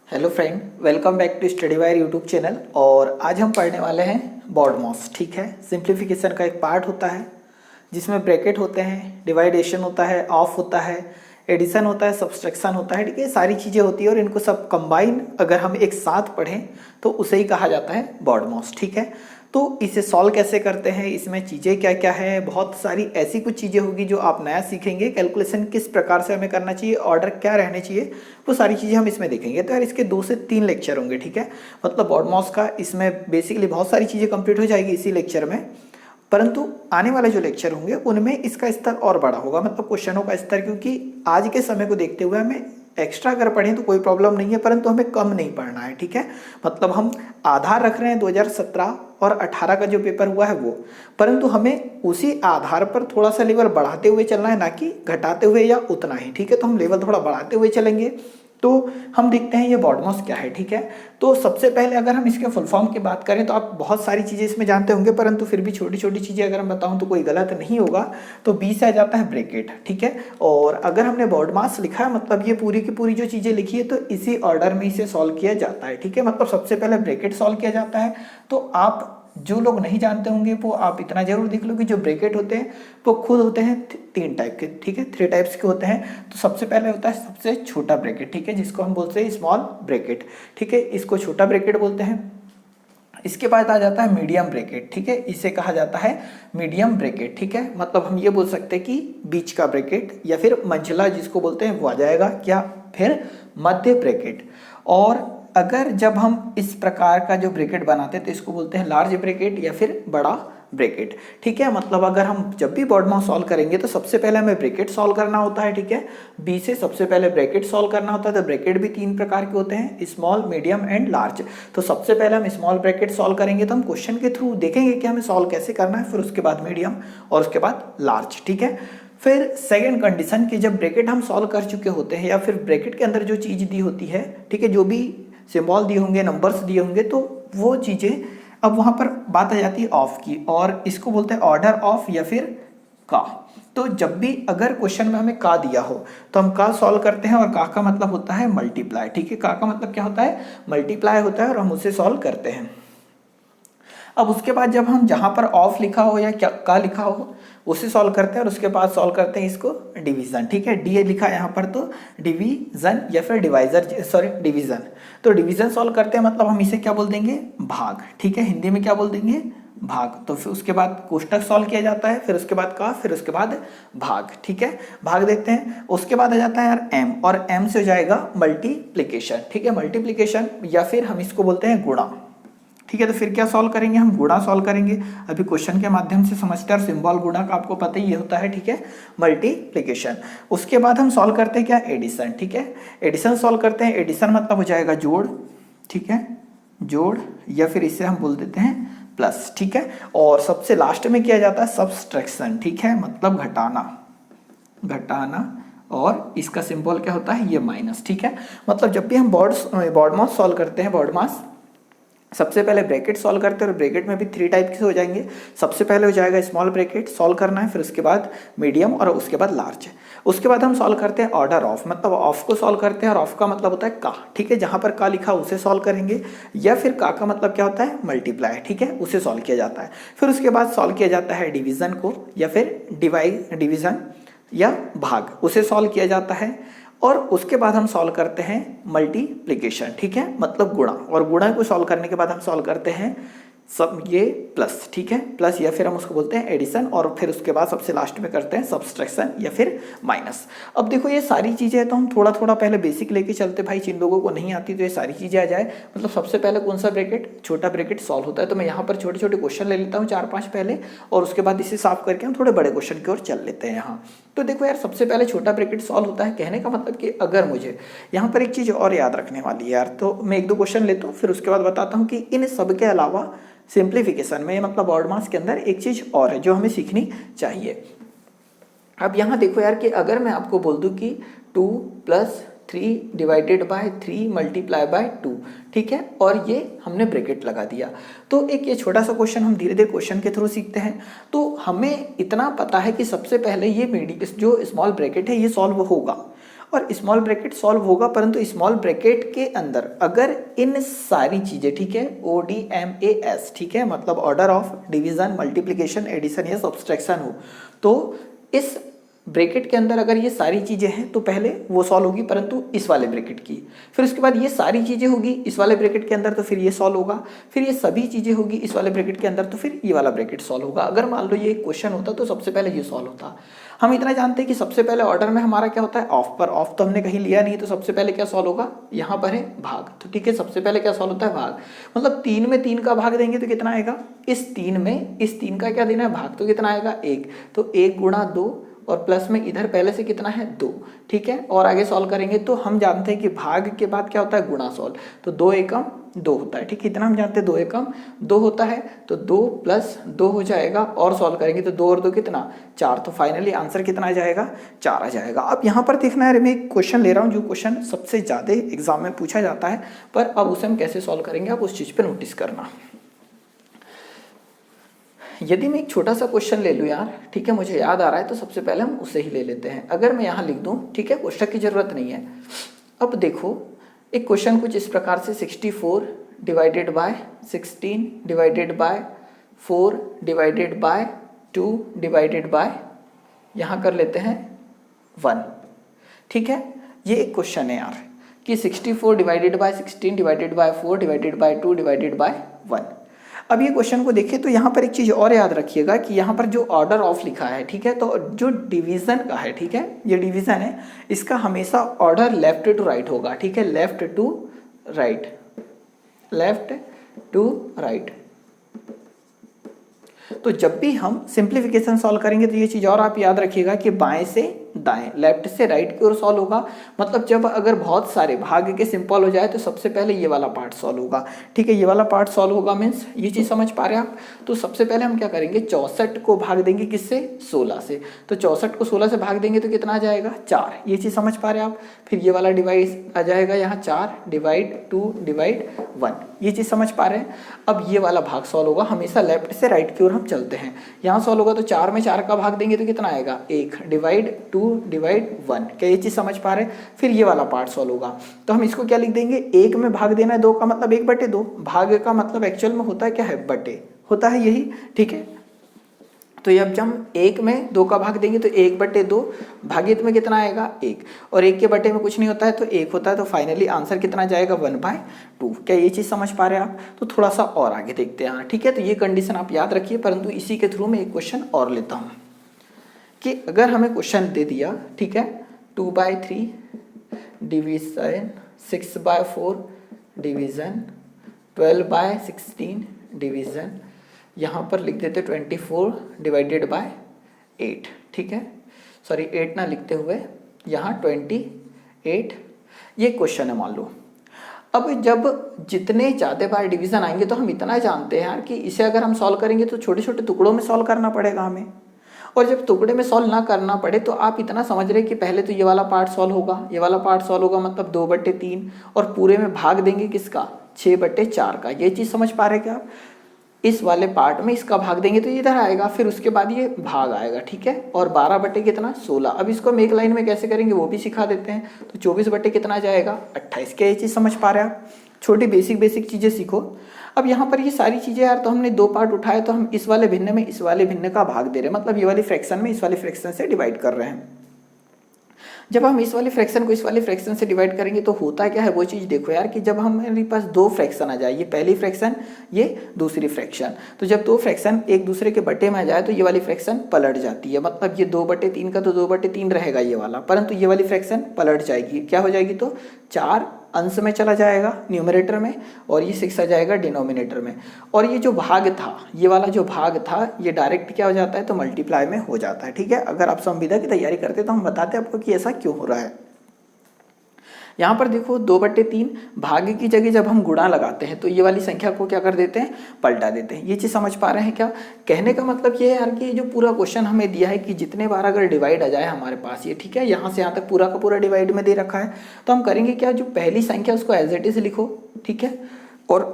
Hello friend, welcome back to study wire YouTube channel. और आज हम पढ़ने वाले हैं BODMAS। ठीक है, सिंप्लीफिकेशन का एक पार्ट होता है जिसमें ब्रैकेट होते हैं, डिवाइडेशन होता है, ऑफ होता है, एडिशन होता है, सब्सट्रैक्शन होता है। ठीक है, सारी चीज़ें होती है और इनको सब कंबाइन अगर हम एक साथ पढ़ें तो उसे ही कहा जाता है BODMAS। ठीक है, तो इसे सॉल्व कैसे करते हैं, इसमें चीज़ें क्या क्या है, बहुत सारी ऐसी कुछ चीज़ें होगी जो आप नया सीखेंगे। कैलकुलेशन किस प्रकार से हमें करना चाहिए, ऑर्डर क्या रहने चाहिए, वो सारी चीज़ें हम इसमें देखेंगे। तो यार इसके 2 से 3 लेक्चर होंगे। ठीक है, मतलब BODMAS का इसमें बेसिकली बहुत सारी चीज़ें कंप्लीट हो जाएगी इसी लेक्चर में, परंतु आने वाले जो लेक्चर होंगे उनमें इसका स्तर और बड़ा होगा, मतलब क्वेश्चनों का स्तर। क्योंकि आज के समय को देखते हुए हमें एक्स्ट्रा अगर पढ़ें तो कोई प्रॉब्लम नहीं है, परंतु हमें कम नहीं पढ़ना है। ठीक है, मतलब हम आधार रख रहे हैं 2017 और 18 का जो पेपर हुआ है वो, परंतु हमें उसी आधार पर थोड़ा सा लेवल बढ़ाते हुए चलना है, ना कि घटाते हुए या उतना ही। ठीक है, तो हम लेवल थोड़ा बढ़ाते हुए चलेंगे। तो हम देखते हैं ये BODMAS क्या है। ठीक है, तो सबसे पहले अगर हम इसके फुल फॉर्म की बात करें तो आप बहुत सारी चीज़ें इसमें जानते होंगे, परंतु फिर भी छोटी छोटी चीज़ें अगर हम बताऊं तो कोई गलत नहीं होगा। तो बी से आ जाता है ब्रैकेट। ठीक है, और अगर हमने BODMAS लिखा है मतलब ये पूरी की पूरी जो चीज़ें लिखी है तो इसी ऑर्डर में इसे सॉल्व किया जाता है। ठीक है, मतलब सबसे पहले ब्रैकेट सॉल्व किया जाता है। तो आप जो लोग नहीं जानते होंगे वो आप इतना जरूर देख लो कि जो ब्रैकेट होते हैं वो खुद होते हैं 3 टाइप के। ठीक है, 3 टाइप्स के होते हैं। तो सबसे पहले होता है सबसे छोटा ब्रैकेट। ठीक है, जिसको हम बोलते हैं स्मॉल ब्रैकेट। ठीक है, इसको छोटा ब्रैकेट बोलते हैं। इसके बाद आ जाता है मीडियम ब्रैकेट। ठीक है, इसे कहा जाता है मीडियम ब्रैकेट। ठीक है, मतलब हम ये बोल सकते हैं कि बीच का ब्रैकेट या फिर मंझला जिसको बोलते हैं वो आ जाएगा, क्या फिर मध्य ब्रैकेट। और अगर जब हम इस प्रकार का जो ब्रैकेट बनाते हैं तो इसको बोलते हैं लार्ज ब्रैकेट या फिर बड़ा ब्रैकेट। ठीक है, मतलब अगर हम जब भी BODMAS सॉल्व करेंगे तो सबसे पहले हमें ब्रैकेट सॉल्व करना होता है। ठीक है, बी से सबसे पहले ब्रैकेट सॉल्व करना होता है। तो ब्रैकेट भी 3 प्रकार के होते हैं, स्मॉल, मीडियम एंड लार्ज। तो सबसे पहले हम स्मॉल ब्रैकेट सॉल्व करेंगे तो हम क्वेश्चन के थ्रू देखेंगे कि हमें सॉल्व कैसे करना है, फिर उसके बाद मीडियम और उसके बाद लार्ज। ठीक है, फिर सेकेंड कंडीशन की जब ब्रैकेट हम सॉल्व कर चुके होते हैं या फिर ब्रैकेट के अंदर जो चीज़ दी होती है, ठीक है, जो भी सिंबल दिए होंगे, नंबर्स दिए होंगे, तो वो चीज़ें अब वहाँ पर बात आ जाती है ऑफ की, और इसको बोलते हैं ऑर्डर ऑफ या फिर का। तो जब भी अगर क्वेश्चन में हमें का दिया हो तो हम का सॉल्व करते हैं, और का मतलब होता है मल्टीप्लाई। ठीक है, का मतलब क्या होता है, मल्टीप्लाई होता है, और हम उसे सॉल्व करते हैं। अब उसके बाद जब हम जहाँ पर ऑफ लिखा हो या क्या का लिखा हो उसे सॉल्व करते हैं, और उसके बाद सॉल्व करते हैं इसको डिवीजन। ठीक है, डी लिखा है यहाँ पर तो डिवीजन या फिर डिवाइजर, सॉरी डिवीजन। तो डिवीजन सॉल्व करते हैं मतलब हम इसे क्या बोल देंगे, भाग। ठीक है, हिंदी में क्या बोल देंगे, भाग। तो फिर उसके बाद कोष्टक सॉल्व किया जाता है, फिर उसके बाद का, फिर उसके बाद भाग। ठीक है, भाग देखते हैं। उसके बाद आ जाता है यार एम, और एम से हो जाएगा मल्टीप्लीकेशन। ठीक है, मल्टीप्लीकेशन या फिर हम इसको बोलते हैं गुणा। ठीक है, तो फिर क्या सॉल्व करेंगे, हम गुणा सॉल्व करेंगे। अभी क्वेश्चन के माध्यम से समझते हैं, और सिंबल गुणा का आपको पता ही होता है। ठीक है, मल्टीप्लिकेशन। उसके बाद हम सॉल्व करते हैं क्या, एडिशन। ठीक है, एडिशन सॉल्व करते हैं। एडिशन मतलब हो जाएगा जोड़। ठीक है, जोड़, या फिर इसे हम बोल देते हैं प्लस। ठीक है, और सबसे लास्ट में किया जाता है सब्सट्रैक्शन। ठीक है, मतलब घटाना, घटाना, और इसका सिंबल क्या होता है, ये माइनस। ठीक है, मतलब जब भी हम BODMAS सॉल्व करते हैं, BODMAS सबसे पहले ब्रैकेट सॉल्व करते हैं, और ब्रैकेट में भी 3 टाइप के हो जाएंगे। सबसे पहले हो जाएगा स्मॉल ब्रैकेट सॉल्व करना है, फिर उसके बाद मीडियम, और उसके बाद लार्ज। उसके बाद हम सॉल्व करते हैं ऑर्डर ऑफ, मतलब ऑफ को सॉल्व करते हैं, और ऑफ का मतलब होता है का। ठीक है, जहां पर का लिखा उसे सॉल्व करेंगे, या फिर का मतलब क्या होता है, मल्टीप्लाई। ठीक है, उसे सॉल्व किया जाता है। फिर उसके बाद सॉल्व किया जाता है डिवीजन को, या फिर डिवीजन या भाग, उसे सॉल्व किया जाता है। और उसके बाद हम सॉल्व करते हैं मल्टीप्लिकेशन। ठीक है, मतलब गुणा, और गुणा को सॉल्व करने के बाद हम सॉल्व करते हैं सब ये प्लस। ठीक है, प्लस, या फिर हम उसको बोलते हैं एडिशन, और फिर उसके बाद सबसे लास्ट में करते हैं सब्सट्रैक्शन या फिर माइनस। अब देखो ये सारी चीज़ें तो हम थोड़ा थोड़ा पहले बेसिक लेके चलते भाई, जिन लोगों को नहीं आती तो ये सारी चीज़ें आ जाए। मतलब सबसे पहले कौन सा ब्रैकेट, छोटा ब्रैकेट सॉल्व होता है। तो मैं यहाँ पर छोटे छोटे क्वेश्चन ले लेता हूँ 4-5 पहले, और उसके बाद इसे साफ करके हम थोड़े बड़े क्वेश्चन की ओर चल लेते हैं यहाँ। तो देखो यार, सबसे पहले छोटा ब्रैकेट सॉल्व होता है। कहने का मतलब कि अगर मुझे यहाँ पर एक चीज़ और याद रखने वाली है यार, तो मैं 1-2 क्वेश्चन लेता हूँ, फिर उसके बाद बताता हूँ कि इन सब के अलावा सिंप्लीफिकेशन में, मतलब BODMAS के अंदर एक चीज और है जो हमें सीखनी चाहिए। अब यहाँ देखो यार कि अगर मैं आपको बोल दूं कि 2 + 3 डिवाइडेड बाय 3 मल्टीप्लाई बाय 2, ठीक है, और ये हमने ब्रैकेट लगा दिया। तो एक ये छोटा सा क्वेश्चन हम धीरे धीरे क्वेश्चन के थ्रू सीखते हैं। तो हमें इतना पता है कि सबसे पहले ये जो स्मॉल ब्रैकेट है ये सॉल्व होगा, और स्मॉल ब्रैकेट सॉल्व होगा, परंतु स्मॉल ब्रैकेट के अंदर अगर इन सारी चीज़ें, ठीक है, ODMAS, ठीक है, मतलब order of division, multiplication, addition या सब्सट्रैक्शन हो, तो इस ब्रैकेट के अंदर अगर ये सारी चीज़ें हैं तो पहले वो सॉल्व होगी, परंतु इस वाले ब्रैकेट की, फिर उसके बाद ये सारी चीज़ें होगी इस वाले ब्रैकेट के अंदर तो फिर ये सॉल्व होगा, फिर ये सभी चीज़ें होगी इस वाले ब्रैकेट के अंदर तो फिर ये वाला ब्रैकेट सॉल्व होगा। अगर मान लो ये एक क्वेश्चन होता तो सबसे पहले ये सॉल्व होता। हम इतना जानते हैं कि सबसे पहले ऑर्डर में हमारा क्या होता है, ऑफ पर। ऑफ तो हमने कहीं लिया नहीं, तो सबसे पहले क्या सॉल्व होगा, यहाँ पर है भाग, तो ठीक है, सबसे पहले क्या सॉल्व होता है, भाग। मतलब 3 में 3 का भाग देंगे तो कितना आएगा, इस 3 में इस 3 का क्या देना है, भाग, तो कितना आएगा 1, तो 1 गुणा 2 और प्लस में इधर पहले से कितना है 2, ठीक है। और आगे सॉल्व करेंगे तो हम जानते हैं कि भाग के बाद क्या होता है, गुणा सॉल्व, तो 2 एकम 2 होता है, ठीक है, इतना हम जानते हैं, 2 एकम 2 होता है, तो 2 + 2 हो जाएगा, और सॉल्व करेंगे तो 2 और 2 कितना 4, तो फाइनली आंसर कितना आ जाएगा, 4 आ जाएगा। अब यहाँ पर देखना है, मैं एक क्वेश्चन ले रहा हूँ जो क्वेश्चन सबसे ज़्यादा एग्जाम में पूछा जाता है, पर अब उसे हम कैसे सॉल्व करेंगे आप उस चीज़ पर नोटिस करना। यदि मैं एक छोटा सा क्वेश्चन ले लूँ यार, ठीक है, मुझे याद आ रहा है, तो सबसे पहले हम उसे ही ले लेते हैं। अगर मैं यहाँ लिख दूँ, ठीक है, कोष्ठक की ज़रूरत नहीं है। अब देखो एक क्वेश्चन कुछ इस प्रकार से 64 divided by 16 divided by 4 divided by 2 divided by, यहाँ कर लेते हैं 1, ठीक है। ये एक क्वेश्चन है यार कि 64 divided by 16 divided by 4 divided by 2 divided by 1। अब ये क्वेश्चन को देखिए तो यहाँ पर एक चीज़ और याद रखिएगा कि यहाँ पर जो ऑर्डर ऑफ लिखा है, ठीक है, तो जो डिवीज़न का है, ठीक है, ये डिवीज़न है, इसका हमेशा ऑर्डर लेफ्ट टू राइट होगा, ठीक है, left to right, left to right. तो जब भी हम सिंप्लीफिकेशन सॉल्व करेंगे तो ये चीज़ और आप याद रखिएगा कि बाएं से दाएं, लेफ्ट से राइट की ओर सॉल्व होगा। मतलब जब अगर बहुत सारे भाग के सिंपल हो जाए तो सबसे पहले ये वाला पार्ट सॉल्व होगा, ठीक है, ये वाला पार्ट सॉल्व होगा, मीन्स ये चीज़ समझ पा रहे हैं आप। तो सबसे पहले हम क्या करेंगे, 64 को भाग देंगे किससे, 16 से, तो 64 को 16 से भाग देंगे तो कितना आ जाएगा, 4, ये चीज़ समझ पा रहे हैं आप। फिर ये वाला डिवाइड आ जाएगा यहाँ 4 डिवाइड 2 डिवाइड 1, ये चीज़ समझ पा रहे हैं। अब ये वाला भाग सॉल्व होगा, हमेशा लेफ्ट से राइट की ओर हम चलते हैं। यहाँ सॉल्व होगा तो 4 में 4 का भाग देंगे तो कितना आएगा, 1 डिवाइड 2 डिवाइड 1, क्या ये चीज़ समझ पा रहे हैं। फिर ये वाला पार्ट सॉल्व होगा तो हम इसको क्या लिख देंगे, 1 में भाग देना है 2 का मतलब 1/2, भाग का मतलब एक्चुअल में होता है क्या है, बटे, होता है यही, ठीक है। तो ये अब जब हम 1 में 2 का भाग देंगे तो 1/2, भागित में कितना आएगा 1, और 1 के बटे में कुछ नहीं होता है तो 1 होता है, तो फाइनली आंसर कितना जाएगा 1/2। क्या ये चीज़ समझ पा रहे हैं आप। तो थोड़ा सा और आगे देखते हैं, ठीक है। तो ये कंडीशन आप याद रखिए, परंतु इसी के थ्रू मैं एक क्वेश्चन और लेता हूँ कि अगर हमें क्वेश्चन दे दिया, ठीक है, 2/3 डिवीजन 6/4 डिवीजन 12/16 डिवीजन, यहाँ पर लिख देते 24 डिवाइडेड बाय 8, ठीक है, सॉरी 8 ना लिखते हुए यहाँ 28, ये क्वेश्चन है मान लो। अब जब जितने ज़्यादा बार डिवीज़न आएंगे तो हम इतना जानते हैं यार कि इसे अगर हम सॉल्व करेंगे तो छोटे छोटे टुकड़ों में सॉल्व करना पड़ेगा हमें, और जब टुकड़े में सॉल्व ना करना पड़े तो आप इतना समझ रहे कि पहले तो ये वाला पार्ट सॉल्व होगा, ये वाला पार्ट सॉल्व होगा, मतलब 2/3, और पूरे में भाग देंगे किसका, 6/4 का, ये चीज़ समझ पा रहे क्या आप। इस वाले पार्ट में इसका भाग देंगे तो ये इधर आएगा, फिर उसके बाद ये भाग आएगा, ठीक है, और 12/16। अब इसको हम एक लाइन में कैसे करेंगे वो भी सिखा देते हैं, तो 24/कितना जाएगा 28। क्या ये चीज़ समझ पा रहे हैं आप। छोटी बेसिक चीज़ें सीखो। अब यहाँ पर ये सारी चीज़ें यार, तो हमने 2 पार्ट उठाए तो हम इस वाले भिन्न में इस वाले भिन्न का भाग दे रहे हैं, मतलब ये वाली फ्रैक्शन में इस वाली फ्रैक्शन से डिवाइड कर रहे हैं। जब हम इस वाले फ्रैक्शन को इस वाले फ्रैक्शन से डिवाइड करेंगे तो होता क्या है वो चीज़ देखो यार, कि जब हमारे पास 2 फ्रैक्शन आ जाए, ये पहली फ्रैक्शन ये दूसरी फ्रैक्शन, तो जब 2 फ्रैक्शन एक दूसरे के बटे में आ जाए तो ये वाली फ्रैक्शन पलट जाती है। मतलब ये 2/3 का तो 2/3 रहेगा ये वाला, परंतु ये वाली फ्रैक्शन पलट जाएगी, क्या हो जाएगी, तो 4 अंश में चला जाएगा न्यूमरेटर में, और ये 6 आ जाएगा डिनोमिनेटर में। और ये जो भाग था, ये वाला जो भाग था, ये डायरेक्ट क्या हो जाता है, तो मल्टीप्लाई में हो जाता है, ठीक है। अगर आप संविदा की तैयारी करते तो हम बताते आपको कि ऐसा क्यों हो रहा है। यहाँ पर देखो 2/3 भाग की जगह जब हम गुणा लगाते हैं तो ये वाली संख्या को क्या कर देते हैं, पलटा देते हैं। ये चीज़ समझ पा रहे हैं क्या। कहने का मतलब ये है यार कि जो पूरा क्वेश्चन हमें दिया है कि जितने बार अगर डिवाइड आ जाए हमारे पास ये, ठीक है, यहाँ से यहाँ तक पूरा का पूरा डिवाइड में दे रखा है, तो हम करेंगे क्या, जो पहली संख्या उसको एज इट इज लिखो, ठीक है, और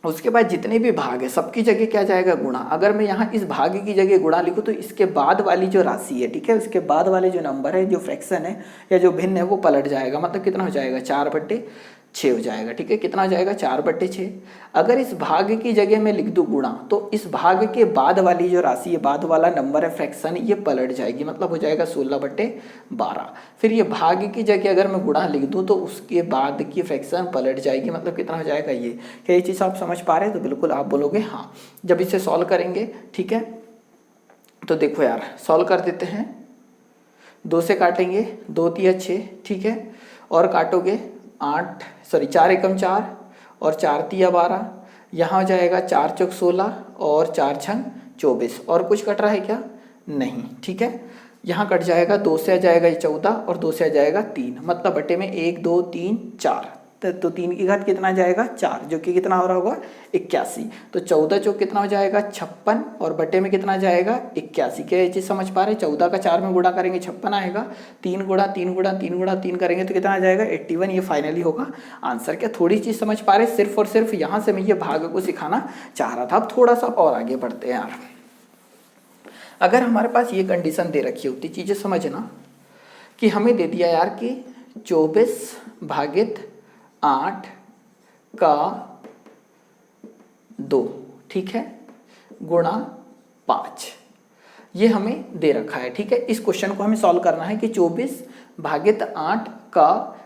उसके बाद जितने भी भाग है सबकी जगह क्या जाएगा, गुणा। अगर मैं यहाँ इस भाग की जगह गुणा लिखूँ तो इसके बाद वाली जो राशि है, ठीक है, उसके बाद वाले जो नंबर है, जो फ्रैक्शन है या जो भिन्न है, वो पलट जाएगा। मतलब कितना हो जाएगा, 4/6 हो जाएगा। ठीक है, कितना हो जाएगा, 4/6। अगर इस भाग की जगह में लिख दूँ गुणा, तो इस भाग के बाद वाली जो राशि है, बाद वाला नंबर है, फ्रैक्शन, ये पलट जाएगी। मतलब हो जाएगा 16/12। फिर ये भाग की जगह अगर मैं गुणा लिख दूँ तो उसके बाद की फ्रैक्शन पलट जाएगी। मतलब कितना हो जाएगा, ये। क्या ये चीज़ आप समझ पा रहे हैं? तो बिल्कुल आप बोलोगे हाँ। जब इसे सॉल्व करेंगे, ठीक है, तो देखो यार, सॉल्व कर देते हैं। 2 से काटेंगे, 2 तिया 6, ठीक है, और काटोगे 4 एकम 4 और 4 तिया 12। यहाँ हो जाएगा 4 चौक 16 और 4 छंग 24। और कुछ कट रहा है क्या? नहीं। ठीक है, यहाँ कट जाएगा, 2 से आ जाएगा ये 14 और 2 से आ जाएगा 3। मतलब बटे में 1 2 3 4, तो 3 की घात कितना जाएगा, 4, जो कि कितना हो रहा होगा, 81। तो 14 चौक कितना हो जाएगा, 56 और बटे में कितना जाएगा, 81। क्या ये चीज़ समझ पा रहे हैं? 14 का 4 में गुणा करेंगे 56 आएगा, 3 गुणा 3 गुणा 3 गुणा 3 करेंगे तो कितना आ जाएगा, 81। ये फाइनली होगा आंसर। क्या थोड़ी चीज़ समझ पा रहे हैं? सिर्फ और सिर्फ यहाँ से मैं ये भाग को सिखाना चाह रहा था। अब थोड़ा सा और आगे बढ़ते हैं यार। अगर हमारे पास ये कंडीशन दे रखी होती, चीज़ें समझना, कि हमें दे दिया यार कि 24/8 का 2, ठीक है, गुणा 5, ये हमें दे रखा है। ठीक है, इस क्वेश्चन को हमें सॉल्व करना है कि 24/8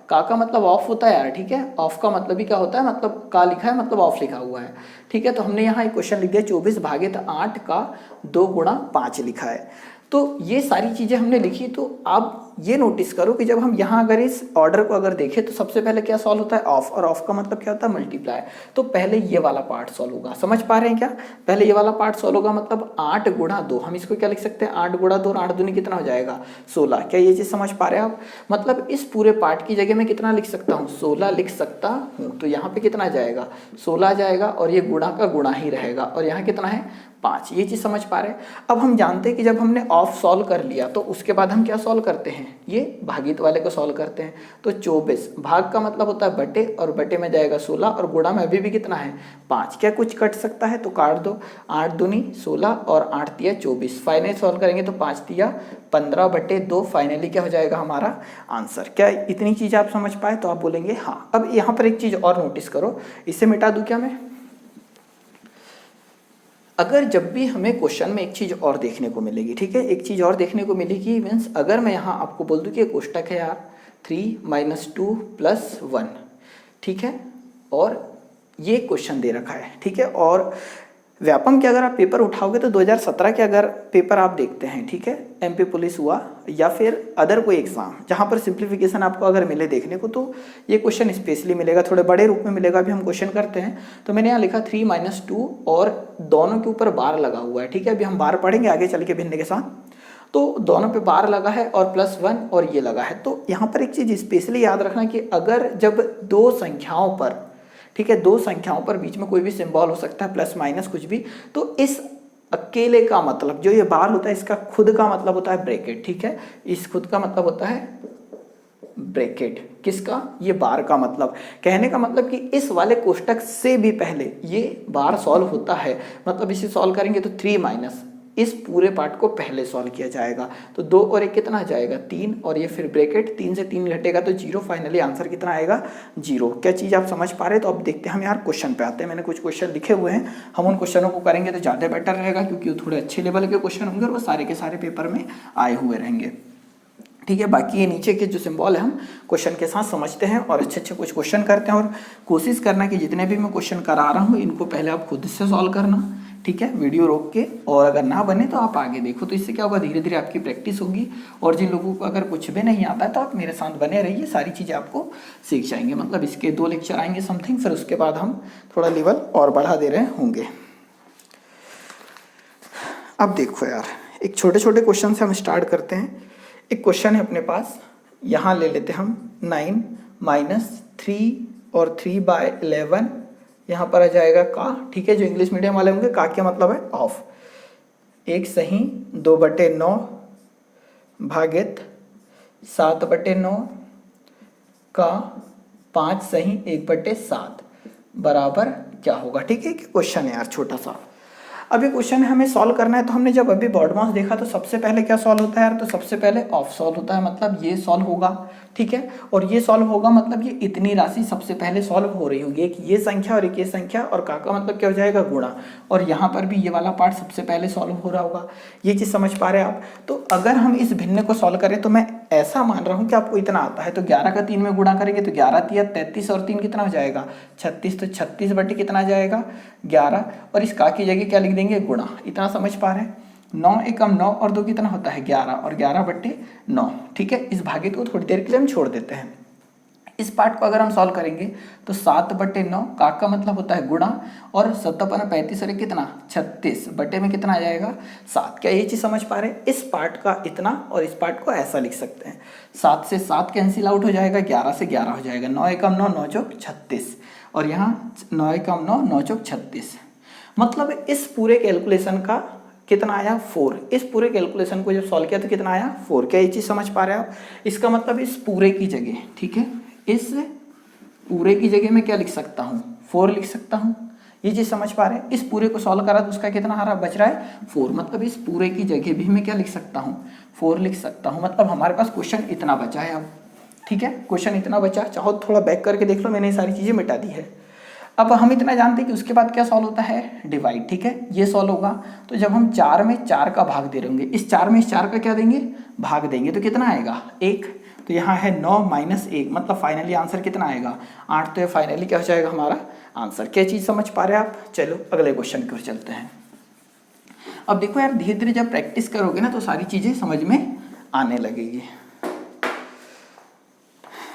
का मतलब ऑफ होता है यार। ठीक है, ऑफ का मतलब ही क्या होता है, मतलब का लिखा है मतलब ऑफ लिखा हुआ है। ठीक है, तो हमने यहाँ एक क्वेश्चन लिख दिया 24/8 का 2 गुणा 5 लिखा है। तो ये सारी चीज़ें हमने लिखी। तो आप ये नोटिस करो कि जब हम यहाँ अगर इस ऑर्डर को अगर देखें तो सबसे पहले क्या सॉल्व होता है, ऑफ, और ऑफ का मतलब क्या होता है, मल्टीप्लाई। तो पहले ये वाला पार्ट सॉल्व होगा। समझ पा रहे हैं क्या? पहले ये वाला पार्ट सॉल्व होगा, मतलब 8 गुणा 2। हम इसको क्या लिख सकते हैं, 8 गुणा 2 और 8 दूनी कितना हो जाएगा, 16। क्या ये चीज़ समझ पा रहे हैं आप? मतलब इस पूरे पार्ट की जगह में कितना लिख सकता हूँ, 16 लिख सकता हूँ। तो यहाँ पे कितना जाएगा, 16 जाएगा और ये गुणा का गुणा ही रहेगा, और यहाँ कितना है, 5। ये चीज़ समझ पा रहे हैं? अब हम जानते हैं कि जब हमने ऑफ सॉल्व कर लिया तो उसके बाद हम क्या सॉल्व करते हैं, ये भागित वाले को सॉल्व करते हैं। तो 24 भाग का मतलब होता है बटे, और बटे में जाएगा 16 और गुणा में अभी भी कितना है, 5। क्या कुछ कट सकता है? तो काट दो। 8 दूनी 16 और 8 तिया 24। फाइनली सॉल्व करेंगे तो 5 तिया 15/2। फाइनली क्या हो जाएगा हमारा आंसर। क्या इतनी चीज़ आप समझ पाए? तो आप बोलेंगे हाँ। अब यहाँ पर एक चीज़ और नोटिस करो, इसे मिटा दूँ क्या मैं? अगर जब भी हमें क्वेश्चन में एक चीज़ और देखने को मिलेगी, ठीक है, एक चीज़ और देखने को मिलेगी, मीन्स अगर मैं यहाँ आपको बोल दूँ कि कोष्टक है यार 3 - 2 + 1, ठीक है, और ये क्वेश्चन दे रखा है, ठीक है, और व्यापम के अगर आप पेपर उठाओगे तो 2017 के अगर पेपर आप देखते हैं, ठीक है, एमपी पुलिस हुआ या फिर अदर कोई एग्जाम जहाँ पर सिंप्लीफिकेशन आपको अगर मिले देखने को, तो ये क्वेश्चन स्पेशली मिलेगा, थोड़े बड़े रूप में मिलेगा। अभी हम क्वेश्चन करते हैं तो मैंने यहाँ लिखा 3 - 2 और दोनों के ऊपर बार लगा हुआ है। ठीक है, अभी हम बार पढ़ेंगे आगे चल के भिन्न के साथ। तो दोनों पे बार लगा है और +1 और ये लगा है। तो यहाँ पर एक चीज़ स्पेशली याद रखना कि अगर जब दो संख्याओं पर, ठीक है, दो संख्याओं पर बीच में कोई भी सिंबल हो सकता है, प्लस माइनस कुछ भी, तो इस अकेले का मतलब जो ये बार होता है इसका खुद का मतलब होता है ब्रैकेट। ठीक है, इस खुद का मतलब होता है ब्रैकेट। किसका? ये बार का मतलब। कहने का मतलब कि इस वाले कोष्टक से भी पहले ये बार सॉल्व होता है। मतलब इसे सॉल्व करेंगे तो 3 - इस पूरे पार्ट को पहले सॉल्व किया जाएगा। तो 2 और 1 कितना आ जाएगा, 3, और ये फिर ब्रैकेट, 3 से 3 घटेगा तो 0। फाइनली आंसर कितना आएगा, 0। क्या चीज़ आप समझ पा रहे हैं? तो अब देखते हैं हम यार क्वेश्चन पे आते हैं। मैंने कुछ क्वेश्चन लिखे हुए हैं, हम उन क्वेश्चनों को करेंगे तो ज़्यादा बेटर रहेगा, क्योंकि वो थोड़े अच्छे लेवल के क्वेश्चन होंगे और वो सारे के सारे पेपर में आए हुए रहेंगे। ठीक है, बाकी ये नीचे के जो सिंबल है हम क्वेश्चन के साथ समझते हैं और अच्छे अच्छे कुछ क्वेश्चन करते हैं, और कोशिश करना कि जितने भी मैं क्वेश्चन करा रहा हूँ इनको पहले आप खुद से सॉल्व करना। ठीक है, वीडियो रोक के, और अगर ना बने तो आप आगे देखो। तो इससे क्या होगा, धीरे धीरे आपकी प्रैक्टिस होगी, और जिन लोगों को अगर कुछ भी नहीं आता है तो आप मेरे साथ बने रहिए, सारी चीज़ें आपको सीख जाएंगे। मतलब इसके 2 लेक्चर आएंगे समथिंग, फिर उसके बाद हम थोड़ा लेवल और बढ़ा दे रहे होंगे। अब देखो यार, एक छोटे छोटे क्वेश्चन से हम स्टार्ट करते हैं। एक क्वेश्चन है अपने पास, यहाँ ले लेते हम 9 - 3 और 3/11, यहाँ पर आ जाएगा का। ठीक है, जो इंग्लिश मीडियम वाले होंगे, का क्या मतलब है, ऑफ। 1 सही 2/9 भागित 7/9 का 5 सही 1/7 बराबर क्या होगा। ठीक है, कि क्वेश्चन है यार छोटा सा। अभी क्वेश्चन है हमें सॉल्व करना है। तो हमने जब अभी BODMAS देखा तो सबसे पहले क्या सॉल्व होता है यार, तो सबसे पहले ऑफ सॉल्व होता है, मतलब ये सॉल्व होगा। ठीक है, और ये सॉल्व होगा मतलब ये इतनी राशि सबसे पहले सॉल्व हो रही होगी, एक ये संख्या और एक ये संख्या, और का मतलब क्या हो जाएगा, गुणा। और यहाँ पर भी ये वाला पार्ट सबसे पहले सॉल्व हो रहा होगा। ये चीज़ समझ पा रहे हैं आप। तो अगर हम इस भिन्न को सॉल्व करें तो मैं ऐसा मान रहा हूँ कि आपको इतना आता है, तो 11 का 3 में गुणा करेंगे तो 11 तिया 33 और 3 कितना हो जाएगा 36, तो 36 बटे कितना आ जाएगा 11, और इस का की जगह क्या लिख देंगे, गुणा। इतना समझ पा रहे हैं। 9 एकम 9 और 2 कितना होता है 11, और 11 बटे 9। ठीक है, इस भागित को थोड़ी देर के लिए हम छोड़ देते हैं। इस पार्ट को अगर हम सॉल्व करेंगे तो 7 बटे 9 का मतलब होता है गुणा, और 7 35 और कितना 36 बटे में कितना आ जाएगा 7। क्या ये चीज़ समझ पा रहे हैं। इस पार्ट का इतना और इस पार्ट को ऐसा लिख सकते हैं, 7 से 7 कैंसिल आउट हो जाएगा, 11 से 11 हो जाएगा, 9 एकम 9 9 चौक 36, और यहाँ 9 एकम 9 9 चौक 36। मतलब इस पूरे कैलकुलेशन का कितना आया 4। इस पूरे कैलकुलेशन को जब सॉल्व किया तो कितना आया 4। क्या ये चीज़ समझ पा रहे हैं आप। इसका मतलब इस पूरे की जगह, ठीक है, इस पूरे की जगह मैं क्या लिख सकता हूँ 4 लिख सकता हूँ। ये चीज़ समझ पा रहे हैं। इस पूरे को सॉल्व करा तो उसका कितना आ रहा बच रहा है 4, मतलब इस पूरे की जगह भी मैं क्या लिख सकता हूँ 4 लिख सकता हूँ। मतलब हमारे पास क्वेश्चन इतना बचा है अब। ठीक है, क्वेश्चन इतना बचा, चाहो थोड़ा बैक करके देख लो, मैंने ये सारी चीज़ें मिटा दी है। अब हम इतना जानते हैं कि उसके बाद क्या सॉल्व होता है, डिवाइड। ठीक है, ये सॉल्व होगा तो जब हम 4 में 4 का भाग दे रहे होंगे, इस 4 में इस 4 का क्या देंगे, भाग देंगे, तो कितना आएगा 1। तो यहाँ है 9 माइनस 1, मतलब फाइनली आंसर कितना आएगा 8। तो ये फाइनली क्या हो जाएगा हमारा आंसर। क्या चीज़ समझ पा रहे हैं आप। चलो अगले क्वेश्चन की ओर चलते हैं। अब देखो यार, धीरे धीरे जब प्रैक्टिस करोगे ना तो सारी चीज़ें समझ में आने लगेगी।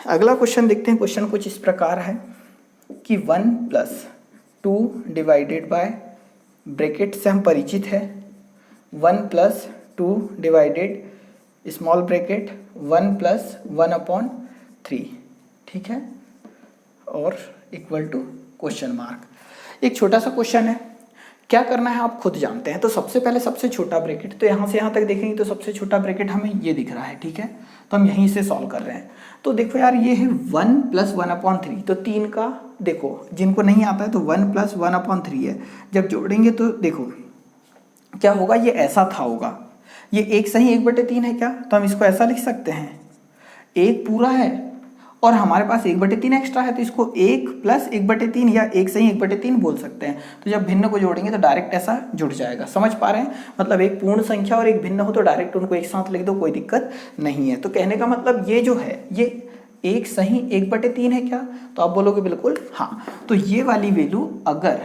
अगला क्वेश्चन देखते हैं। क्वेश्चन कुछ इस प्रकार है कि 1 + 2 डिवाइडेड बाय, ब्रैकेट से हम परिचित है, 1 + 2 डिवाइडेड स्मॉल ब्रैकेट 1 + 1/3। ठीक है, और इक्वल टू क्वेश्चन मार्क। एक छोटा सा क्वेश्चन है, क्या करना है आप खुद जानते हैं। तो सबसे पहले सबसे छोटा ब्रैकेट, तो यहाँ से यहाँ तक देखेंगे तो सबसे छोटा ब्रैकेट हमें ये दिख रहा है। ठीक है, तो हम यहीं से सॉल्व कर रहे हैं। तो देखो यार, ये है 1 + 1/3, तो 3 का देखो, जिनको नहीं आता है तो 1 + 1/3 है। जब जोड़ेंगे तो देखो क्या होगा, ये ऐसा था होगा, ये 1 सही 1/3 है क्या, तो हम इसको ऐसा लिख सकते हैं, 1 पूरा है और हमारे पास 1/3 एक्स्ट्रा है, तो इसको 1 + 1/3 या 1 सही 1/3 बोल सकते हैं। तो जब भिन्न को जोड़ेंगे तो डायरेक्ट ऐसा जुड़ जाएगा। समझ पा रहे हैं, मतलब एक पूर्ण संख्या और एक भिन्न हो तो डायरेक्ट उनको एक साथ लिख दो, कोई दिक्कत नहीं है। तो कहने का मतलब ये जो है, ये 1 सही 1/3 है क्या, तो आप बोलोगे बिल्कुल हाँ। तो ये वाली वैल्यू अगर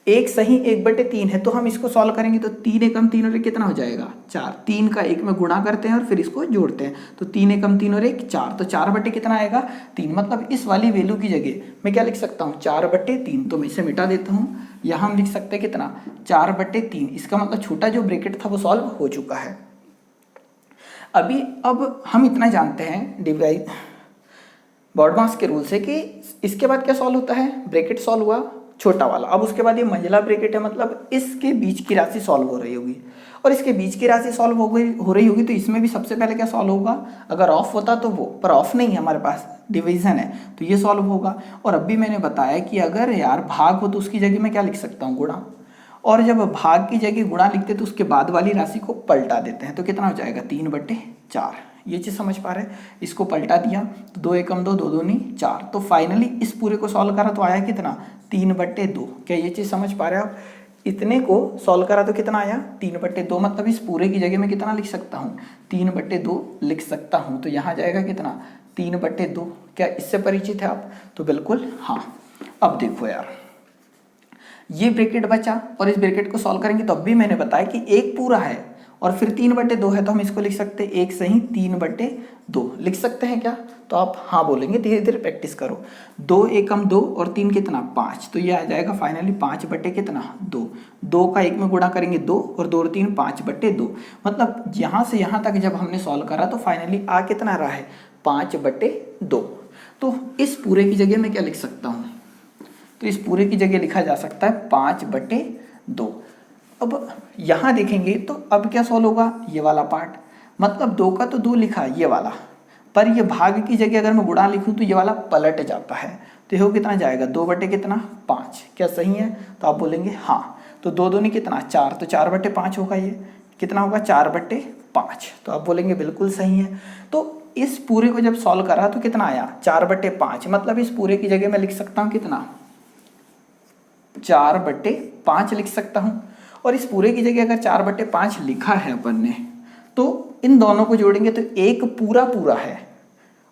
1 सही 1/3 है तो हम इसको सॉल्व करेंगे तो 3 एकम 3 और 1 कितना हो जाएगा 4। 3 का 1 में गुणा करते हैं और फिर इसको जोड़ते हैं, तो 3 एकम 3 और 1 4, तो 4 बटे कितना आएगा 3। मतलब इस वाली वैल्यू की जगह मैं क्या लिख सकता हूँ 4/3। तो मैं इसे मिटा देता हूँ, यहाँ हम लिख सकते हैं कितना 4/3। इसका मतलब छोटा जो ब्रैकेट था वो सॉल्व हो चुका है। अब हम इतना जानते हैं डिवाइड BODMAS के रूल से कि इसके बाद क्या सॉल्व होता है, ब्रैकेट सॉल्व हुआ छोटा वाला। अब उसके बाद ये मंझला ब्रैकेट है, मतलब इसके बीच की राशि सॉल्व हो रही होगी, और इसके बीच की राशि सॉल्व हो रही होगी तो इसमें भी सबसे पहले क्या सॉल्व होगा, अगर ऑफ होता तो वो, पर ऑफ नहीं है हमारे पास, डिवीजन है, तो ये सॉल्व होगा। और अभी मैंने बताया कि अगर यार भाग हो तो उसकी जगह मैं क्या लिख सकता हूँ गुणा, और जब भाग की जगह गुणा लिखते तो उसके बाद वाली राशि को पलटा देते हैं, तो कितना हो जाएगा 3/4। ये चीज़ समझ पा रहे हैं। इसको पलटा दिया तो 2 एकम 2 2 दूनी 4, तो फाइनली इस पूरे को सॉल्व करा तो आया कितना 3/2। क्या ये चीज़ समझ पा रहे हैं आप। इतने को सॉल्व करा तो कितना आया 3/2, मतलब इस पूरे की जगह में कितना लिख सकता हूँ 3/2 लिख सकता हूँ। तो यहाँ जाएगा कितना 3/2। क्या इससे परिचित है आप, तो बिल्कुल हाँ। अब देखो यार, ये ब्रैकेट बचा और इस ब्रैकेट को सॉल्व करेंगे तो अब भी मैंने बताया कि 1 पूरा है और फिर 3/2 है, तो हम इसको लिख सकते हैं 1 सही 3/2 लिख सकते हैं क्या, तो आप हाँ बोलेंगे। धीरे धीरे प्रैक्टिस करो। 2 एकम 2 और 3 कितना 5, तो ये आ जाएगा फाइनली 5/2। 2 का 1 में गुणा करेंगे 2 और 2 और 3 5/2। मतलब यहाँ से यहाँ तक जब हमने सॉल्व करा तो फाइनली आ कितना रहा है 5/2। तो इस पूरे की जगह मैं क्या लिख सकता हूँ, तो इस पूरे की जगह लिखा जा सकता है 5/2। अब यहाँ देखेंगे तो अब क्या सॉल्व होगा, ये वाला पार्ट, मतलब 2 का तो 2 लिखा ये वाला, पर ये भाग की जगह अगर मैं गुणा लिखूँ तो ये वाला पलट जाता है। तो ये कितना जाएगा 2/5। क्या सही है? तो आप बोलेंगे हाँ। तो 2 दूनी कितना 4, तो 4/5 होगा। ये कितना होगा 4/5। तो आप बोलेंगे बिल्कुल सही है। तो इस पूरे को जब सॉल्व करा तो कितना आया 4/5। मतलब इस पूरे की जगह मैं लिख सकता हूँ कितना 4/5 लिख सकता हूँ। और इस पूरे की जगह अगर 4/5 लिखा है अपन ने तो इन दोनों को जोड़ेंगे तो एक पूरा पूरा है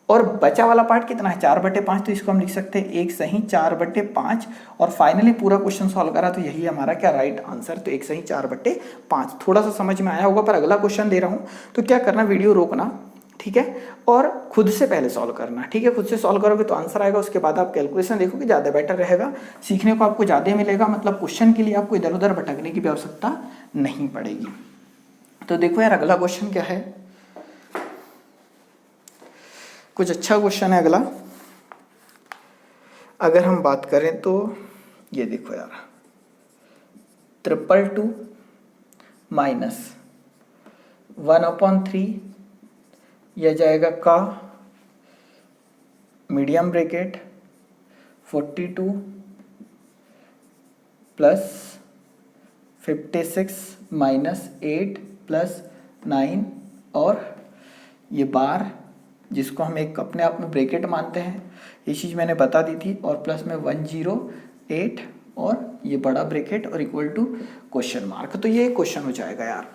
और बचा वाला पार्ट कितना है 4/5। तो इसको हम लिख सकते हैं एक सही 4/5। और फाइनली पूरा क्वेश्चन सॉल्व करा तो यही हमारा क्या राइट आंसर। तो एक सही 4/5। थोड़ा सा समझ में आया होगा, पर अगला क्वेश्चन दे रहा हूँ तो क्या करना, वीडियो रोकना, ठीक है, और खुद से पहले सॉल्व करना, ठीक है। खुद से सॉल्व करोगे तो आंसर आएगा, उसके बाद आप कैलकुलेशन देखोगे, ज़्यादा बेटर रहेगा, सीखने को आपको ज़्यादा मिलेगा। मतलब क्वेश्चन के लिए आपको इधर उधर भटकने की भी आवश्यकता नहीं पड़ेगी। तो देखो यार अगला क्वेश्चन क्या है, कुछ अच्छा क्वेश्चन है अगला। अगर हम बात करें तो ये देखो यार 222 माइनस 1/3 यह जाएगा का medium bracket 42 plus 56 minus 8 plus 9 और ये बार जिसको हम एक अपने आप में ब्रैकेट मानते हैं, ये चीज़ मैंने बता दी थी, और प्लस में 108 और ये बड़ा ब्रैकेट और इक्वल टू क्वेश्चन मार्क। तो ये क्वेश्चन हो जाएगा यार।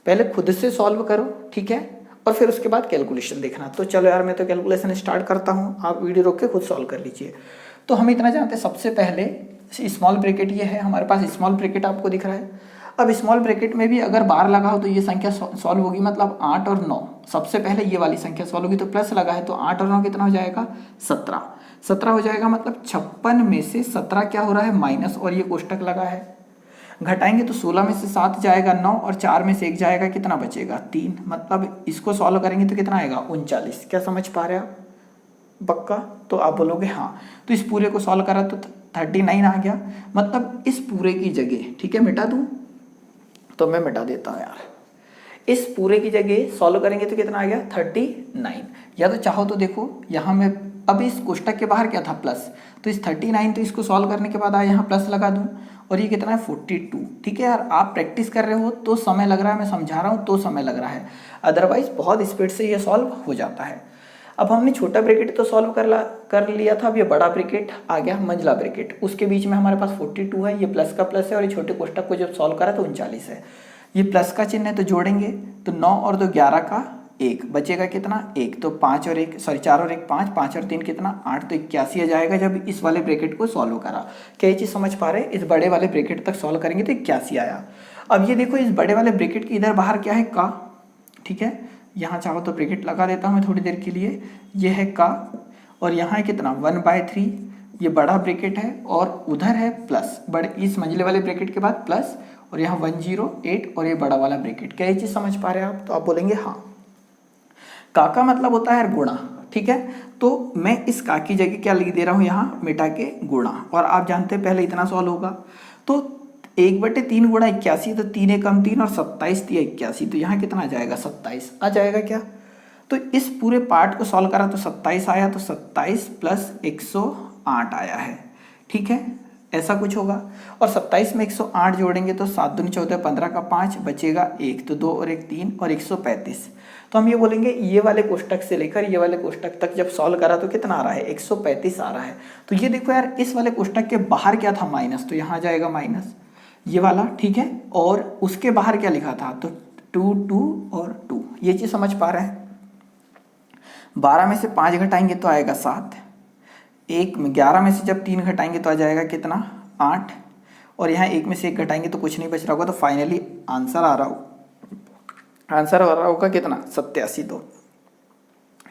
पहले खुद से सॉल्व करो, ठीक है, और फिर उसके बाद कैलकुलेशन देखना। तो चलो यार मैं तो कैलकुलेशन स्टार्ट करता हूँ, आप वीडियो रोक के खुद सॉल्व कर लीजिए। तो हम इतना जानते हैं, सबसे पहले स्मॉल ब्रैकेट ये है हमारे पास, स्मॉल ब्रैकेट आपको दिख रहा है। अब स्मॉल ब्रैकेट में भी अगर बार लगा हो तो ये संख्या सॉल्व होगी, मतलब 8 और 9। सबसे पहले ये वाली संख्या सॉल्व होगी तो प्लस लगा है, तो 8 और 9 कितना हो जाएगा 17 हो जाएगा। मतलब 56 में से 17 क्या हो रहा है माइनस, और ये कोष्टक लगा है। घटाएंगे तो 16 में से 7 जाएगा 9 और 4 में से 1 जाएगा, कितना बचेगा 3। मतलब इसको सॉल्व करेंगे तो कितना आएगा 39। क्या समझ पा रहे आप पक्का? तो आप बोलोगे हाँ। तो इस पूरे को सॉल्व करा तो 39 आ गया। मतलब इस पूरे की जगह, ठीक है, मिटा दूं तो मैं मिटा देता हूँ यार। इस पूरे की जगह सॉल्व करेंगे तो कितना आ गया 39। या तो चाहो तो देखो यहाँ मैं अब इस कोष्टक के बाहर क्या था प्लस, तो इस 39 तो इसको सॉल्व करने के बाद यहाँ प्लस लगा दूँ और ये कितना है 42। ठीक है यार, आप प्रैक्टिस कर रहे हो तो समय लग रहा है, मैं समझा रहा हूँ तो समय लग रहा है, अदरवाइज बहुत स्पीड से ये सॉल्व हो जाता है। अब हमने छोटा ब्रैकेट तो सॉल्व कर लिया था, अब ये बड़ा ब्रैकेट आ गया मंझला ब्रैकेट, उसके बीच में हमारे पास 42 है, ये प्लस का प्लस है, और ये छोटे कोष्टक को जब सॉल्व करा तो 39 है। ये प्लस का चिन्ह है तो जोड़ेंगे तो 9 और 2 11 का 1 बचेगा कितना 1, तो 4 और 1 5, 5 और 3 कितना 8, तो 81 आ जाएगा जब इस वाले ब्रैकेट को सॉल्व करा। क्या ये चीज़ समझ पा रहे हैं? इस बड़े वाले ब्रैकेट तक सॉल्व करेंगे तो 81 आया। अब ये देखो इस बड़े वाले ब्रैकेट के इधर बाहर क्या है का, ठीक है, यहाँ चाहो तो ब्रैकेट लगा देता हूँ मैं थोड़ी देर के लिए, ये है का, और यहाँ है कितना 1/3, ये बड़ा ब्रैकेट है, और उधर है प्लस, बड़े इस मंझले वाले ब्रैकेट के बाद प्लस, और यहाँ 108 और ये बड़ा वाला ब्रैकेट। क्या ये चीज़ समझ पा रहे हैं आप? तो आप बोलेंगे हाँ। का मतलब होता है गुणा, ठीक है, तो मैं इस का की जगह क्या लिख दे रहा हूँ यहाँ मिटा के गुणा, और आप जानते हैं पहले इतना सॉल्व होगा तो 1/3 गुणा 81, तो 3 एकम 3 और 27 दिया 81, तो यहाँ कितना आ जाएगा 27 आ जाएगा क्या। तो इस पूरे पार्ट को सॉल्व करा तो 27 आया, तो 27 प्लस 108 आया है, ठीक है, ऐसा कुछ होगा। और 27 में 108 जोड़ेंगे तो 7 दूनी 14 15 का 5 बचेगा 1, तो 2 और 1 3 और 135। तो हम ये बोलेंगे ये वाले कोष्टक से लेकर ये वाले कोष्टक तक जब सॉल्व करा तो कितना आ रहा है 135 आ रहा है। तो ये देखो यार इस वाले कोष्टक के बाहर क्या था माइनस, तो यहाँ जाएगा माइनस ये वाला, ठीक है, और उसके बाहर क्या लिखा था तो 2 2 और 2, ये चीज़ समझ पा रहे हैं। 12 में से 5 घटाएंगे तो आएगा 7, 11 में से जब 3 घटाएंगे तो आ जाएगा कितना 8, और यहाँ 1 में से 1 घटाएंगे तो कुछ नहीं बच रहा होगा, तो फाइनली आंसर आ रहा होगा कितना 87। तो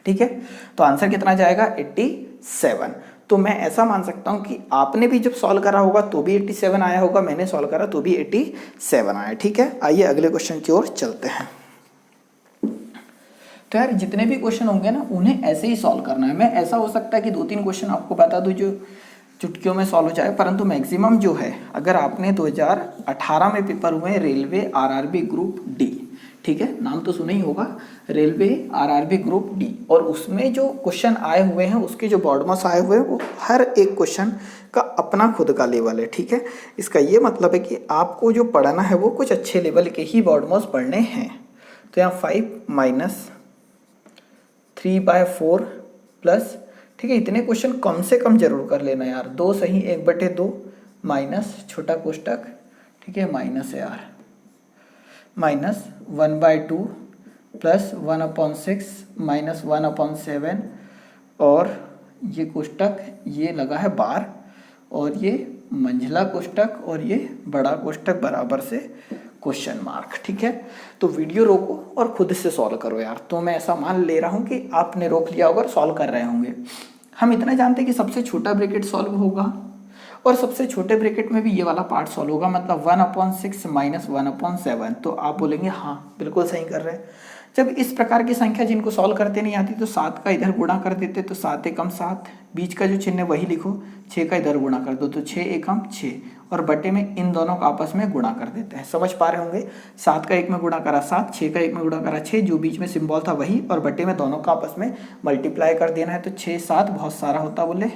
ठीक है, तो आंसर कितना जाएगा 87। तो मैं ऐसा मान सकता हूँ कि आपने भी जब सॉल्व करा होगा तो भी 87 आया होगा, मैंने सॉल्व करा तो भी 87 आया। ठीक है, आइए अगले क्वेश्चन की ओर चलते हैं। तो यार जितने भी क्वेश्चन होंगे ना उन्हें ऐसे ही सॉल्व करना है। मैं ऐसा हो सकता है कि 2-3 क्वेश्चन आपको बता दूं जो चुटकियों में सॉल्व हो जाए, परंतु मैक्सिमम जो है अगर आपने 2018 में पेपर हुए रेलवे RRB ग्रुप डी, ठीक है, नाम तो सुना ही होगा, रेलवे आरआरबी ग्रुप डी। और उसमें जो क्वेश्चन आए हुए हैं, उसके जो बॉडमास आए हुए हैं, वो हर एक क्वेश्चन का अपना खुद का लेवल है। ठीक है, इसका ये मतलब है कि आपको जो पढ़ना है वो कुछ अच्छे लेवल के ही बॉडमास पढ़ने हैं। तो यहाँ 5 - 3/4 प्लस, ठीक है, इतने क्वेश्चन कम से कम जरूर कर लेना यार। 2 सही 1/2 माइनस छोटा कोष्टक, ठीक है, माइनस है यार, माइनस 1/2 प्लस 1/6 माइनस 1/7 और ये कोष्टक ये लगा है बार और ये मंझला कोष्टक और ये बड़ा कोष्टक बराबर से क्वेश्चन मार्क। ठीक है, तो वीडियो रोको और खुद से सॉल्व करो यार। तो मैं ऐसा मान ले रहा हूँ कि आपने रोक लिया होगा और सॉल्व कर रहे होंगे। हम इतना जानते हैं कि सबसे छोटा ब्रैकेट सॉल्व होगा और सबसे छोटे ब्रैकेट में भी ये वाला पार्ट सॉल्व होगा, मतलब 1/6 माइनस 1/7। तो आप बोलेंगे हाँ बिल्कुल सही कर रहे हैं। जब इस प्रकार की संख्या जिनको सॉल्व करते नहीं आती तो 7 का इधर गुणा कर देते, तो 7 एकम 7, बीच का जो चिन्ह है वही लिखो, 6 का इधर गुणा कर दो तो 6 एकम 6 और बटे में इन दोनों का आपस में गुणा कर देते हैं। समझ पा रहे होंगे, 7 का 1 में गुणा करा 7, 6 का 1 में गुणा करा 6, जो बीच में सिंबल था वही, और बटे में दोनों का आपस में मल्टीप्लाई कर देना है। तो 6 7 बहुत सारा होता बोले,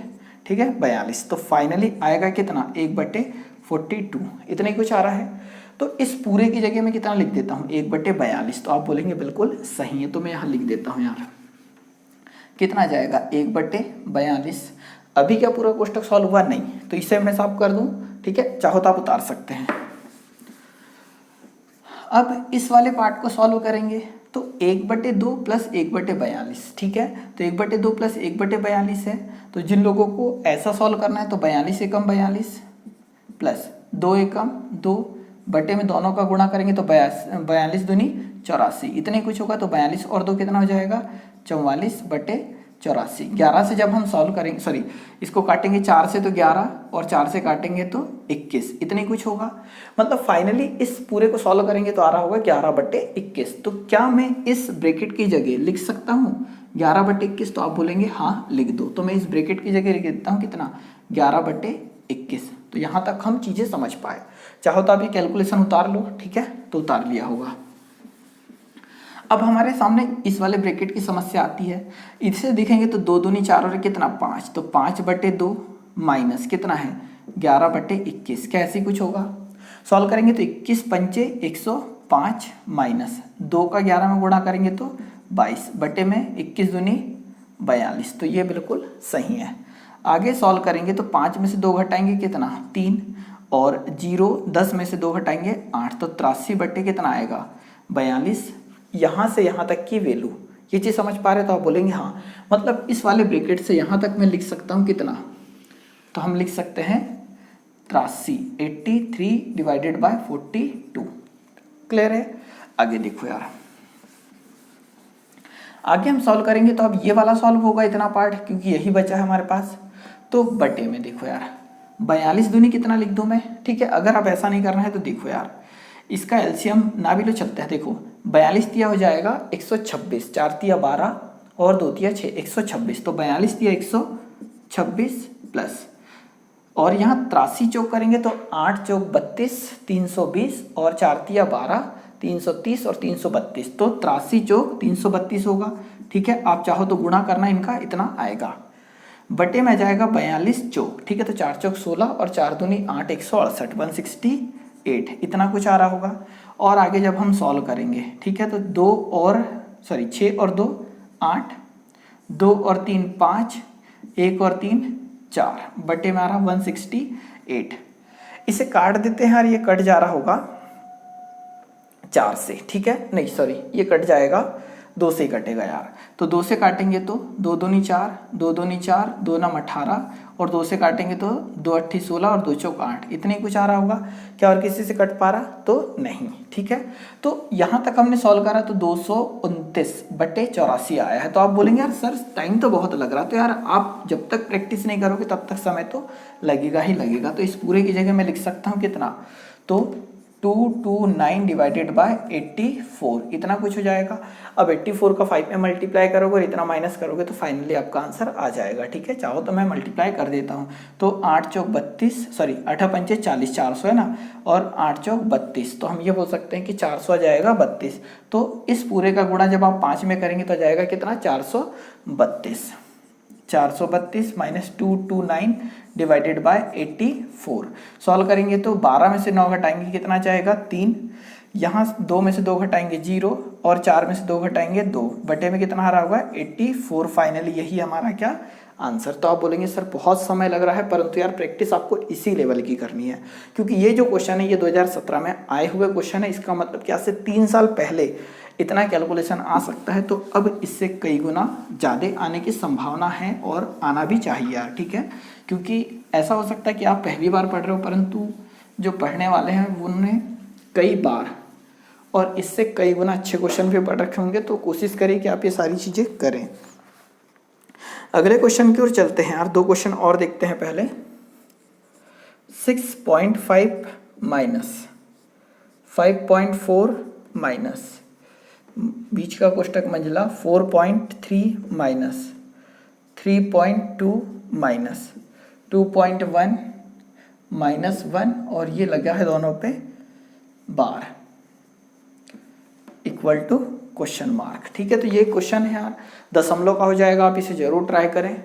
ठीक है, 42। तो फाइनली आएगा कितना, 1/42, इतना ही कुछ आ रहा है। तो इस पूरे की जगह मैं कितना लिख देता हूँ, 1/42। तो आप बोलेंगे बिल्कुल सही है, तो मैं यहाँ लिख देता हूँ यार, कितना जाएगा 1/42। अभी क्या पूरा कोष्टक सॉल्व हुआ, नहीं, तो इसे मैं साफ कर दूं। ठीक है, चाहो तो आप उतार सकते हैं। अब इस वाले पार्ट को सॉल्व करेंगे तो 1/2 प्लस 1/42, ठीक है, तो 1/2 प्लस 1/42 है। तो जिन लोगों को ऐसा सॉल्व करना है तो 42 एकम 42 प्लस 2 एकम 2, बटे में दोनों का गुणा करेंगे तो 42 दूनी 84, इतने कुछ होगा। तो 42 और 2 कितना हो जाएगा, 44/84। 11 से जब हम सॉल्व करेंगे, सॉरी इसको काटेंगे 4 से तो 11 और 4 से काटेंगे तो 21, इतने कुछ होगा। मतलब फाइनली इस पूरे को सॉल्व करेंगे तो आ रहा होगा 11/21। तो क्या मैं इस ब्रैकेट की जगह लिख सकता हूँ 11/21? तो आप बोलेंगे हाँ लिख दो। तो मैं इस ब्रैकेट की जगह लिख देता हूँ कितना, 11/21। तो यहाँ तक हम चीज़ें समझ पाए। चाहो तो आप ये कैलकुलेशन उतार लो, ठीक है, तो उतार लिया होगा। अब हमारे सामने इस वाले ब्रैकेट की समस्या आती है। इसे देखेंगे तो 2 दूनी 4 और कितना 5, तो 5/2 माइनस कितना है 11/21, क्या ऐसी कुछ होगा? सॉल्व करेंगे तो 21 पंचे 105 माइनस 2 का 11 में गुणा करेंगे तो 22 बटे में 21 दूनी 42। तो ये बिल्कुल सही है। आगे सॉल्व करेंगे तो 5 में से 2 घटाएंगे कितना 3 और 0 10 में से 2 घटाएंगे 8, तो 83 बटे कितना आएगा 42। यहाँ से यहाँ तक की वैल्यू, ये चीज़ समझ पा रहे तो आप बोलेंगे हाँ, मतलब इस वाले ब्रैकेट से यहाँ तक मैं लिख सकता हूँ कितना, तो हम लिख सकते हैं 83/42। क्लियर है? आगे देखो यार, आगे हम सॉल्व करेंगे तो अब ये वाला सॉल्व होगा इतना पार्ट, क्योंकि यही बचा है हमारे पास। तो बटे में देखो यार 42 दूनी कितना लिख दूं मैं, ठीक है। अगर आप ऐसा नहीं करना है तो देखो यार, इसका एलसीएम ना भी लो चलता है। देखो 42 तिया हो जाएगा 126, 4 तिया 12 और 2 तिया 6, 126। तो 42 तिया 126 प्लस, और यहाँ 83 चौक करेंगे तो 8 चौक 32, 320 और 4 तिया 12, 330 और 332, तो 83 चौक 332 होगा। ठीक है, आप चाहो तो गुणा करना इनका, इतना आएगा। बटे में जाएगा 42 चौक, ठीक है, तो 4 चौक 16 और 4 दूनी 8, 168, 168, इतना कुछ आ रहा होगा। और आगे जब हम सॉल्व करेंगे, ठीक है, तो 6 और 2 8, 2 और 3 5, 1 और 3 4, बटे में आ रहा 168। इसे काट देते हैं यार, ये कट जा रहा होगा 4 से, ठीक है, नहीं सॉरी ये कट जाएगा 2 से ही कटेगा यार। तो 2 से काटेंगे तो 2 दूनी 4, 2 दूनी 4, 2 नम 18 और 2 से काटेंगे तो 2 8 16 और 2 चौक 8, इतने कुछ आ रहा होगा। क्या और किसी से कट पा रहा? तो नहीं, ठीक है। तो यहाँ तक हमने सॉल्व करा तो 229/84 आया है। तो आप बोलेंगे यार सर टाइम तो बहुत लग रहा, तो यार आप जब तक प्रैक्टिस नहीं करोगे तब तक समय तो लगेगा ही लगेगा। तो इस पूरे की जगह मैं लिख सकता हूँ कितना, तो 229 डिवाइडेड बाय 84, इतना कुछ हो जाएगा। अब 84 का 5 में मल्टीप्लाई करोगे और इतना माइनस करोगे तो फाइनली आपका आंसर आ जाएगा। ठीक है, चाहो तो मैं मल्टीप्लाई कर देता हूँ। तो 8 चौक 32, सॉरी 8 पंचे 40, 400 है ना, और 8 चौक 32, तो हम ये बोल सकते हैं कि 400 आ जाएगा 32। तो इस पूरे का गुणा जब आप 5 में करेंगे तो आ जाएगा कितना, 432। 432 माइनस 229 डिवाइडेड बाय 84। सॉल्व करेंगे तो 12 में से 9 घटाएंगे कितना जाएगा, 3। यहाँ 2 में से 2 घटाएंगे 0, और 4 में से 2 घटाएंगे 2, बटे में कितना आ रहा होगा, 84। फाइनली यही हमारा क्या, आंसर। तो आप बोलेंगे सर बहुत समय लग रहा है, परंतु यार प्रैक्टिस आपको इसी लेवल की करनी है, क्योंकि ये जो क्वेश्चन है ये 2017 में आए हुए क्वेश्चन है। इसका मतलब कि आज से 3 साल पहले इतना कैलकुलेशन आ सकता है, तो अब इससे कई गुना ज़्यादा आने की संभावना है, और आना भी चाहिए यार। ठीक है, क्योंकि ऐसा हो सकता है कि आप पहली बार पढ़ रहे हो, परंतु जो पढ़ने वाले हैं उन्होंने कई बार और इससे कई गुना अच्छे क्वेश्चन भी पढ़ रखे होंगे। तो कोशिश करें कि आप ये सारी चीज़ें करें। अगले क्वेश्चन की ओर चलते हैं यार, 2 क्वेश्चन और देखते हैं। पहले 6.5 माइनस 5.4 माइनस बीच का कोष्टक मंझला 4.3 माइनस 3.2 माइनस 2.1 माइनस 1, और ये लगा है दोनों पे बार, इक्वल टू क्वेश्चन मार्क। ठीक है, तो ये क्वेश्चन है यार, दशमलव का हो जाएगा, आप इसे जरूर ट्राई करें।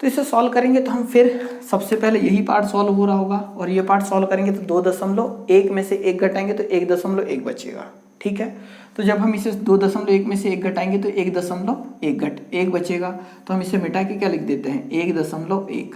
तो इसे सॉल्व करेंगे तो हम फिर सबसे पहले यही पार्ट सॉल्व हो रहा होगा, और ये पार्ट सॉल्व करेंगे तो 2.1 में से 1 घटाएंगे तो 1.1 बचेगा। ठीक है, तो जब हम इसे 2.1 में से 1 घटाएंगे तो 1 बचेगा, तो हम इसे मिटा के क्या लिख देते हैं, 1.1।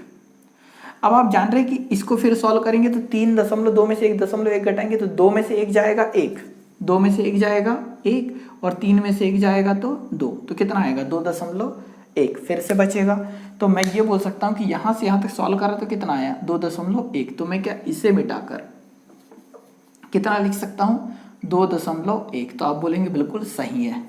अब आप जान रहे हैं कि इसको फिर सॉल्व करेंगे तो 3.2 में से 1.1 घटाएंगे तो 2 में से 1 जाएगा 1, 2 में से 1 जाएगा 1, और 3 में से 1 जाएगा तो 2, तो कितना आएगा, 2.1 फिर से बचेगा। तो मैं ये बोल सकता हूँ कि यहाँ से यहाँ तक सॉल्व करा तो कितना आया, 2.1। तो मैं क्या इसे मिटाकर कितना लिख सकता हूँ, 2.1। तो आप बोलेंगे बिल्कुल सही है।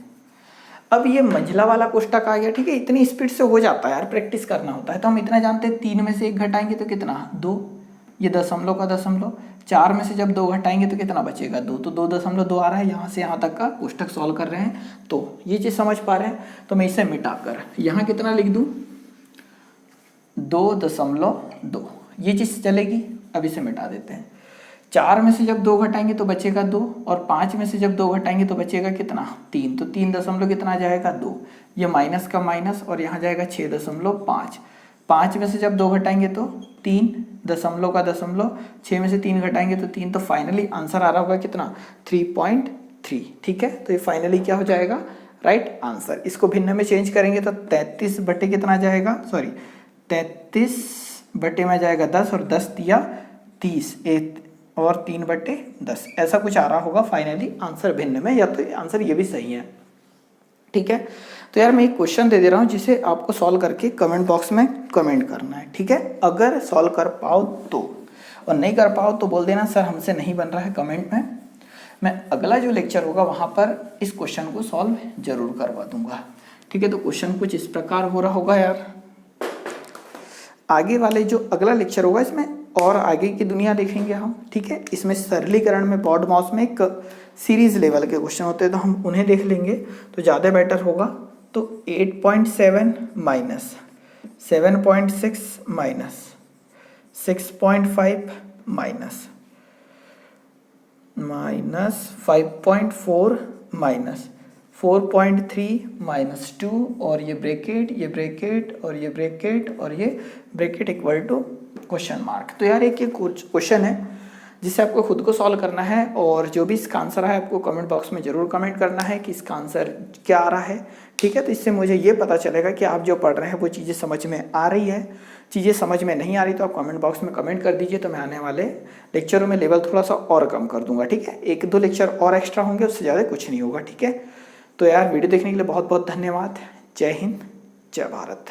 अब ये मंझला वाला कोष्टक आ गया। ठीक है, इतनी स्पीड से हो जाता है यार, प्रैक्टिस करना होता है। तो हम इतना जानते हैं, 3 में से 1 घटाएंगे तो कितना, 2, ये दशमलव का दशमलव। 4 में से जब 2 घटाएंगे तो कितना बचेगा, 2, तो 2.2 आ रहा है। यहाँ से यहाँ तक का कोष्टक सॉल्व कर रहे हैं, तो ये चीज़ समझ पा रहे हैं। तो मैं इसे मिटाकर यहाँ कितना लिख दूँ, 2.2, ये चीज़ चलेगी। अब इसे मिटा देते हैं। 4 में से जब 2 घटाएंगे तो बचेगा 2, और 5 में से जब 2 घटाएंगे तो बचेगा कितना, 3, तो 3 दशमलव कितना जाएगा, 2, ये माइनस का माइनस, और यहाँ जाएगा 6.5। 5 में से जब 2 घटाएंगे तो 3, दशमलव का दशमलव, 6 में से 3 घटाएंगे तो 3, तो फाइनली आंसर आ रहा होगा कितना, 3.3। ठीक है, तो ये फाइनली क्या हो जाएगा, राइट आंसर। इसको भिन्न में चेंज करेंगे तो 33 बटे कितना जाएगा, सॉरी 33 बटे में जाएगा 10, और 10 दिया 30, और 3/10 ऐसा कुछ आ रहा होगा फाइनली आंसर भिन्न में, या तो आंसर ये भी सही है। ठीक है, तो यार मैं एक क्वेश्चन दे दे रहा हूँ जिसे आपको सॉल्व करके कमेंट बॉक्स में कमेंट करना है। ठीक है, अगर सॉल्व कर पाओ तो, और नहीं कर पाओ तो बोल देना सर हमसे नहीं बन रहा है कमेंट में। मैं अगला जो लेक्चर होगा वहाँ पर इस क्वेश्चन को सॉल्व जरूर करवा दूंगा। ठीक है, तो क्वेश्चन कुछ इस प्रकार हो रहा होगा यार। आगे वाले जो अगला लेक्चर होगा इसमें और आगे की दुनिया देखेंगे हम। ठीक है, इसमें सरलीकरण में बॉर्ड माउस में एक सीरीज लेवल के क्वेश्चन होते हैं, तो हम उन्हें देख लेंगे तो ज़्यादा बेटर होगा। तो 8.7 minus 7.6 minus 6.5 minus 5.4 minus 4.3 minus 2, और ये ब्रैकेट, ये ब्रैकेट, और ये ब्रैकेट, और ये bracket equal to question mark. तो यार एक ये क्वेश्चन है जिसे आपको खुद को सॉल्व करना है, और जो भी इसका आंसर है आपको कमेंट बॉक्स में ज़रूर कमेंट करना है कि इसका आंसर क्या आ रहा है। ठीक है, तो इससे मुझे ये पता चलेगा कि आप जो पढ़ रहे हैं वो चीज़ें समझ में आ रही है। चीज़ें समझ में नहीं आ रही तो आप कमेंट बॉक्स में कमेंट कर दीजिए, तो मैं आने वाले लेक्चरों में लेवल थोड़ा सा और कम कर दूंगा। ठीक है, 1-2 लेक्चर और एक्स्ट्रा होंगे, उससे ज़्यादा कुछ नहीं होगा। ठीक है, तो यार वीडियो देखने के लिए बहुत बहुत धन्यवाद। जय हिंद, जय भारत।